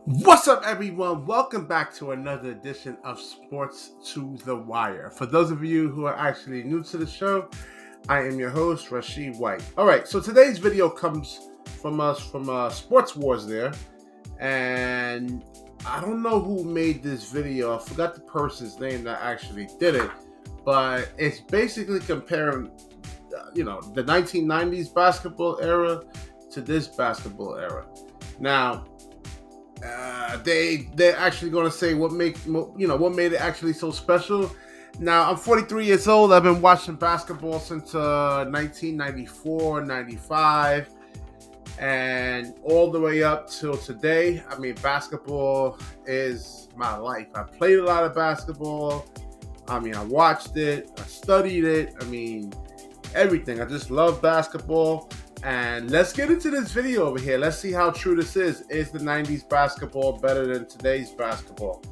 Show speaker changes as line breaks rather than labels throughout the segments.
What's up, everyone? Welcome back to another edition of Sports to the Wire. For those of you who are actually new to the show, I am your host, Rashid White. All right, so today's video comes from us from Sports Wars there, and I don't know who made this video. I forgot the person's name that actually did it, but it's basically comparing, the 1990s basketball era to this basketball era. Now, they're actually going to say what made it actually so special. Now, I'm 43 years old. I've been watching basketball since 1994, 95, and all the way up till today. I mean, basketball is my life. I played a lot of basketball. I mean, I watched it. I studied it. I mean, everything. I just love basketball. And let's get into this video over here. Let's see how true this is. Is the 90s basketball better than today's basketball?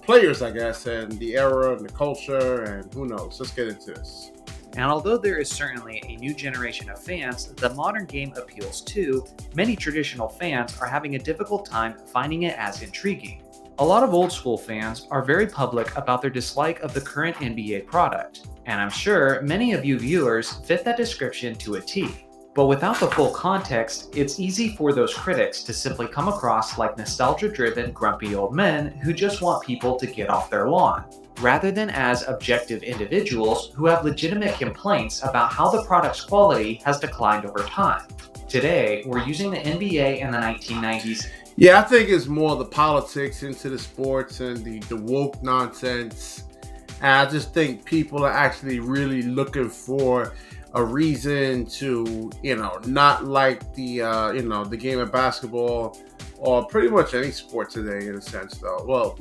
Players, I guess, and the era and the culture, and who knows. Let's get into this.
And although there is certainly a new generation of fans the modern game appeals to, many traditional fans are having a difficult time finding it as intriguing. A lot of old school fans are very public about their dislike of the current NBA product, and I'm sure many of you viewers fit that description to a T. But without the full context, it's easy for those critics to simply come across like nostalgia-driven, grumpy old men who just want people to get off their lawn, rather than as objective individuals who have legitimate complaints about how the product's quality has declined over time. Today, we're using the NBA in the 1990s.
Yeah, I think it's more the politics into the sports and the woke nonsense. And I just think people are actually really looking for a reason to, not like the game of basketball or pretty much any sport today in a sense, though. Well,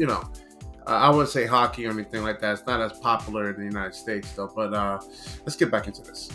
I wouldn't say hockey or anything like that. It's not as popular in the United States, though. But let's get back into this.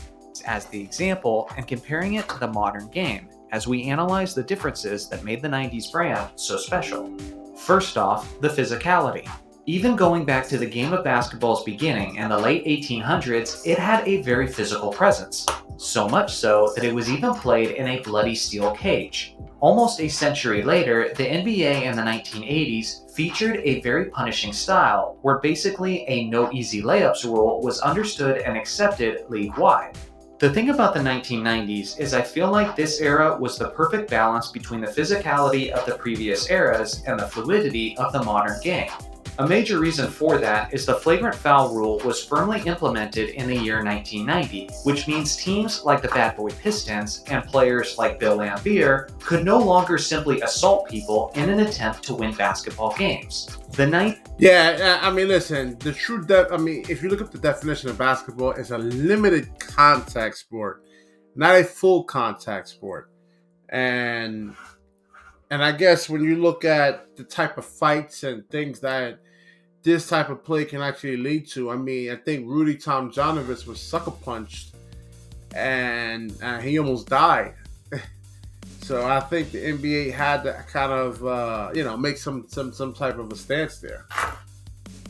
As the example and comparing it to the modern game, as we analyze the differences that made the 90s brand so special. First off, the physicality. Even going back to the game of basketball's beginning in the late 1800s, it had a very physical presence. So much so that it was even played in a bloody steel cage. Almost a century later, the NBA in the 1980s featured a very punishing style, where basically a no easy layups rule was understood and accepted league-wide. The thing about the 1990s is I feel like this era was the perfect balance between the physicality of the previous eras and the fluidity of the modern game. A major reason for that is the flagrant foul rule was firmly implemented in the year 1990, which means teams like the Bad Boy Pistons and players like Bill Laimbeer could no longer simply assault people in an attempt to win basketball games.
Yeah, I mean, listen, the true if you look at the definition of basketball, it's a limited contact sport, not a full contact sport. And I guess when you look at the type of fights and things that this type of play can actually lead to, I mean, I think Rudy Tomjanovich was sucker punched and he almost died. So I think the NBA had to kind of, make some type of a stance there.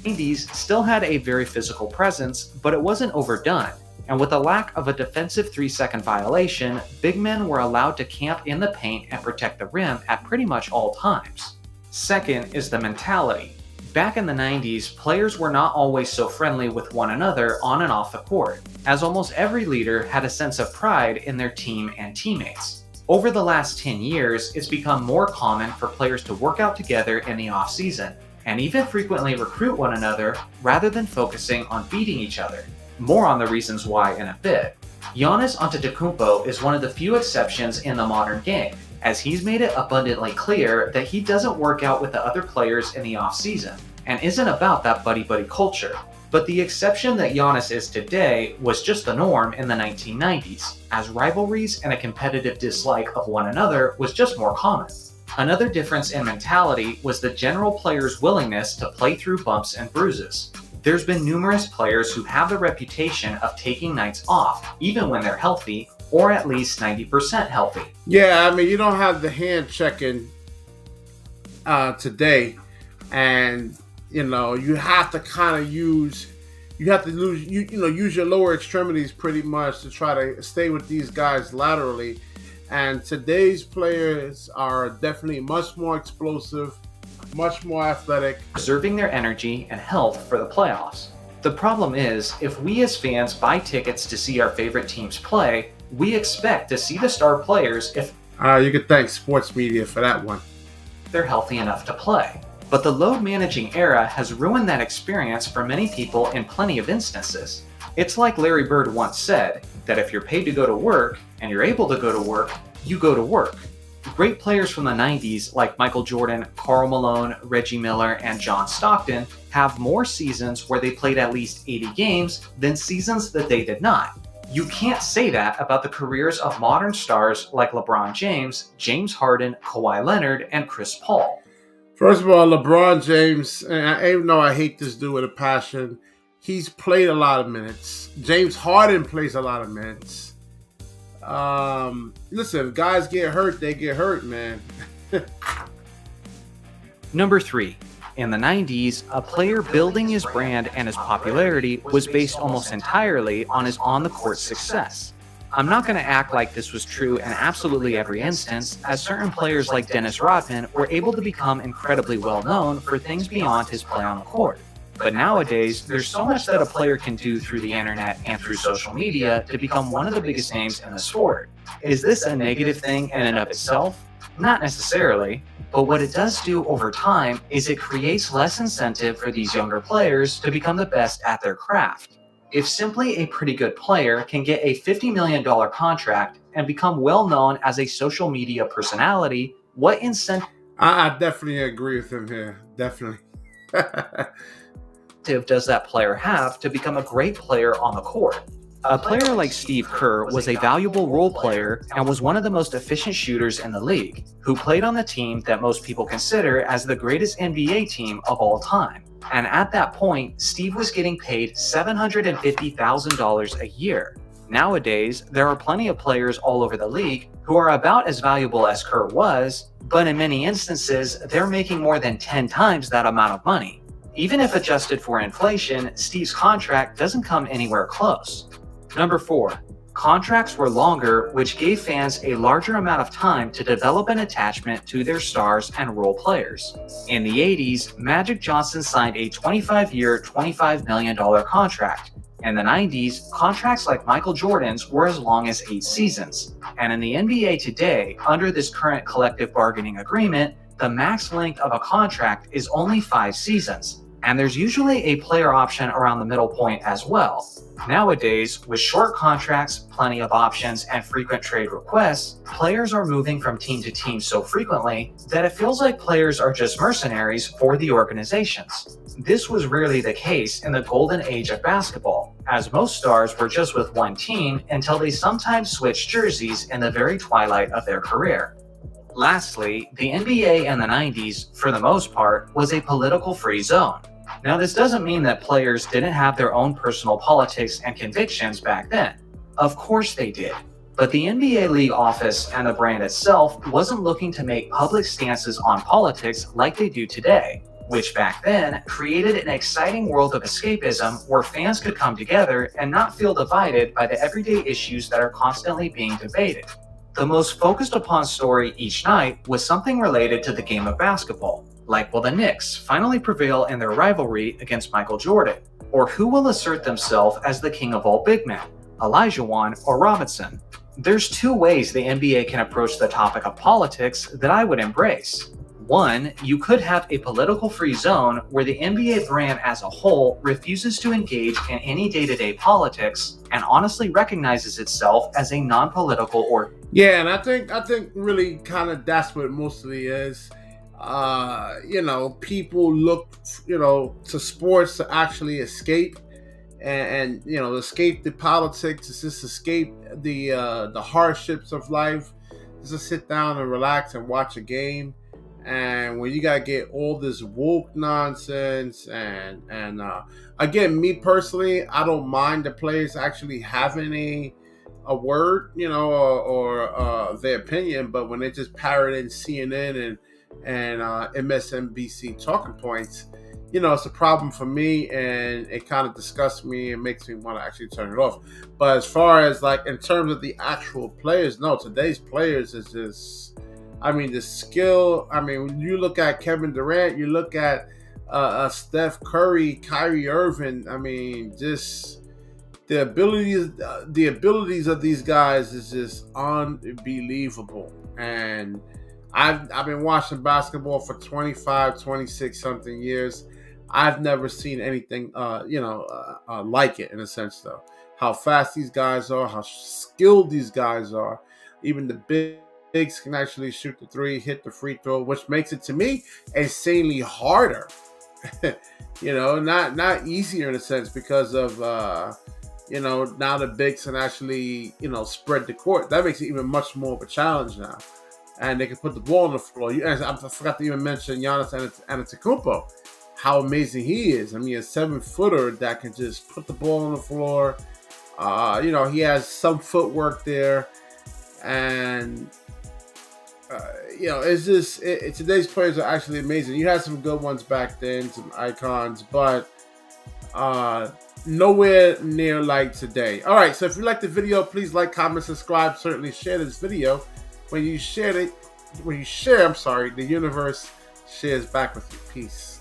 The 90s still had a very physical presence, but it wasn't overdone. And with a lack of a defensive 3-second violation, big men were allowed to camp in the paint and protect the rim at pretty much all times. Second is the mentality. Back in the 90s, players were not always so friendly with one another on and off the court, as almost every leader had a sense of pride in their team and teammates. Over the last 10 years, it's become more common for players to work out together in the off-season, and even frequently recruit one another rather than focusing on beating each other. More on the reasons why in a bit. Giannis Antetokounmpo is one of the few exceptions in the modern game, as he's made it abundantly clear that he doesn't work out with the other players in the off-season, and isn't about that buddy-buddy culture. But the exception that Giannis is today was just the norm in the 1990s, as rivalries and a competitive dislike of one another was just more common. Another difference in mentality was the general player's willingness to play through bumps and bruises. There's been numerous players who have the reputation of taking nights off, even when they're healthy, or at least 90% healthy.
Yeah, I mean, you don't have the hand checking today, and you have to kind of use your lower extremities pretty much to try to stay with these guys laterally. And today's players are definitely much more explosive, much more athletic.
Preserving their energy and health for the playoffs. The problem is, if we as fans buy tickets to see our favorite teams play, we expect to see the star players if
You could thank sports media for that one.
they're healthy enough to play. But the load managing era has ruined that experience for many people in plenty of instances. It's like Larry Bird once said, that if you're paid to go to work, and you're able to go to work, you go to work. Great players from the 90s like Michael Jordan, Karl Malone, Reggie Miller, and John Stockton have more seasons where they played at least 80 games than seasons that they did not. You can't say that about the careers of modern stars like LeBron James, James Harden, Kawhi Leonard, and Chris Paul.
First of all, LeBron James, and even though I hate this dude with a passion, he's played a lot of minutes. James Harden plays a lot of minutes. Listen, if guys get hurt, they get hurt, man.
Number 3. In the 90s, a player building his brand and his popularity was based almost entirely on his on-the-court success. I'm not going to act like this was true in absolutely every instance, as certain players like Dennis Rodman were able to become incredibly well known for things beyond his play on the court. But nowadays, there's so much that a player can do through the internet and through social media to become one of the biggest names in the sport. Is this a negative thing in and of itself? Not necessarily, but what it does do over time is it creates less incentive for these younger players to become the best at their craft. If simply a pretty good player can get a $50 million contract and become well known as a social media personality, what incentive
I definitely agree with him here. Definitely.
does that player have to become a great player on the court? A player like Steve Kerr was a valuable role player and was one of the most efficient shooters in the league, who played on the team that most people consider as the greatest NBA team of all time. And at that point, Steve was getting paid $750,000 a year. Nowadays, there are plenty of players all over the league who are about as valuable as Kerr was, but in many instances, they're making more than 10 times that amount of money. Even if adjusted for inflation, Steve's contract doesn't come anywhere close. Number 4. Contracts were longer, which gave fans a larger amount of time to develop an attachment to their stars and role players. In the 80s, Magic Johnson signed a 25-year, $25 million contract. In the 90s, contracts like Michael Jordan's were as long as 8 seasons. And in the NBA today, under this current collective bargaining agreement, the max length of a contract is only 5 seasons. And there's usually a player option around the middle point as well. Nowadays, with short contracts, plenty of options, and frequent trade requests, players are moving from team to team so frequently that it feels like players are just mercenaries for the organizations. This was rarely the case in the golden age of basketball, as most stars were just with one team until they sometimes switched jerseys in the very twilight of their career. Lastly, the NBA in the 90s, for the most part, was a political-free zone. Now, this doesn't mean that players didn't have their own personal politics and convictions back then. Of course they did. But the NBA league office and the brand itself wasn't looking to make public stances on politics like they do today, which back then created an exciting world of escapism where fans could come together and not feel divided by the everyday issues that are constantly being debated. The most focused upon story each night was something related to the game of basketball, like will the Knicks finally prevail in their rivalry against Michael Jordan, or who will assert themselves as the king of all big men, Olajuwon or Robinson. There's 2 ways the NBA can approach the topic of politics that I would embrace. 1, you could have a political-free zone where the NBA brand as a whole refuses to engage in any day-to-day politics and honestly recognizes itself as a non-political organization.
Yeah, and I think really kind of that's what it mostly is. People look, to sports to actually escape and escape the politics, just escape the hardships of life, just sit down and relax and watch a game. And when you gotta get all this woke nonsense and again, me personally, I don't mind the players actually having a word, or their opinion, but when they just parroting CNN and MSNBC talking points, it's a problem for me, and it kind of disgusts me and makes me want to actually turn it off. But as far as like in terms of the actual players, no, today's players is just, I mean, the skill. I mean, when you look at Kevin Durant, you look at Steph Curry, Kyrie Irving. I mean, just the abilities of these guys is just unbelievable. And I've been watching basketball for 25, 26 something years. I've never seen anything like it, in a sense, though. How fast these guys are, how skilled these guys are. Even the bigs can actually shoot the three, hit the free throw, which makes it, to me, insanely harder. Not easier, in a sense, because of now the bigs can actually, spread the court. That makes it even much more of a challenge now. And they can put the ball on the floor. I forgot to even mention Giannis Antetokounmpo, how amazing he is. I mean, a 7-footer that can just put the ball on the floor. He has some footwork there. And, it's just, today's players are actually amazing. You had some good ones back then, some icons, but nowhere near like today. All right, so if you like the video, please like, comment, subscribe. Certainly share this video. When you share, the universe shares back with you. Peace.